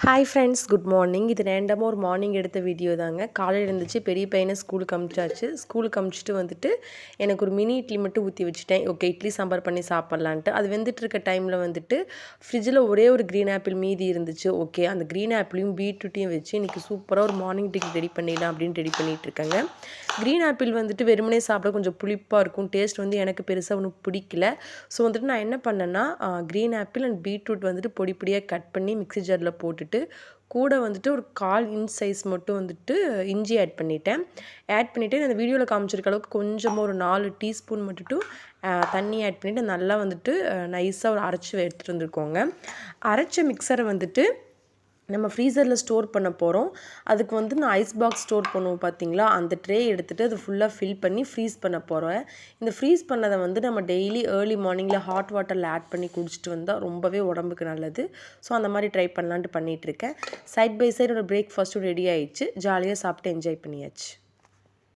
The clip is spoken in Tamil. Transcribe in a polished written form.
Hi friends, good morning. இது ரேண்டமாக ஒரு மார்னிங் எடுத்த வீடியோ தாங்க. காலையில் இருந்துச்சு, பெரிய பையனை ஸ்கூலுக்கு அனுப்பிச்சாச்சு. ஸ்கூலுக்கு அனுப்பிச்சிட்டு வந்துட்டு எனக்கு ஒரு மினி இட்லி மட்டும் ஊற்றி வச்சுட்டேன். ஓகே, இட்லி சாம்பார் பண்ணி சாப்பிட்லான்ட்டு. அது வெந்துட்டு இருக்க டைமில் வந்துட்டு ஃப்ரிட்ஜில் ஒரே ஒரு க்ரீன் ஆப்பிள் மீதி இருந்துச்சு. ஓகே, அந்த க்ரீன் ஆப்பிளையும் பீட்ரூட்டையும் வச்சு இன்றைக்கி சூப்பராக ஒரு மார்னிங் டீ ரெடி பண்ணிடலாம் அப்படின்னு ரெடி பண்ணிகிட்டு இருக்கேங்க. க்ரீன் ஆப்பிள் வந்துட்டு வெறுமனே சாப்பிட கொஞ்சம் புளிப்பாக இருக்கும். டேஸ்ட் வந்து எனக்கு பெருசாக ஒன்றும் பிடிக்கல. ஸோ வந்துட்டு நான் என்ன பண்ணேன்னா, க்ரீன் ஆப்பிள் அண்ட் பீட்ரூட் வந்துட்டு பொடி பொடியாக கட் பண்ணி மிக்ஸி ஜாரில் போட்டுட்டு கூட வந்துட்டு ஒரு 1/4 இன்ச் சைஸ் மட்டும் வந்துட்டு இஞ்சி ஆட் பண்ணிவிட்டு அந்த வீடியோவில் காமிச்சிருக்க அளவுக்கு கொஞ்சமாக ஒரு 4 டீஸ்பூன் மட்டும் தண்ணி ஆட் பண்ணிவிட்டு நல்லா வந்துட்டு நைஸாக ஒரு அரைச்சி எடுத்துகிட்டு வந்துருக்கோங்க. அரைச்ச மிக்சரை வந்துட்டு நம்ம ஃப்ரீசரில் ஸ்டோர் பண்ண போகிறோம். அதுக்கு வந்து நான் ஐஸ் பாக்ஸ் ஸ்டோர் பண்ணுவோம் பார்த்தீங்களா, அந்த ட்ரே எடுத்துகிட்டு அது ஃபுல்லாக ஃபில் பண்ணி ஃப்ரீஸ் பண்ண போகிறேன். இந்த ஃப்ரீஸ் பண்ணதை வந்து நம்ம டெய்லி ஏர்லி மார்னிங்கில் ஹாட் வாட்டரில் ஆட் பண்ணி குடிச்சிட்டு வந்தால் ரொம்பவே உடம்புக்கு நல்லது. ஸோ அந்த மாதிரி ட்ரை பண்ணலான்ட்டு பண்ணிகிட்ருக்கேன். சைட் பை சைடு ஒரு பிரேக்ஃபாஸ்ட்டும் ரெடி ஆகிடுச்சு. ஜாலியாக சாப்பிட்டு என்ஜாய் பண்ணியாச்சு.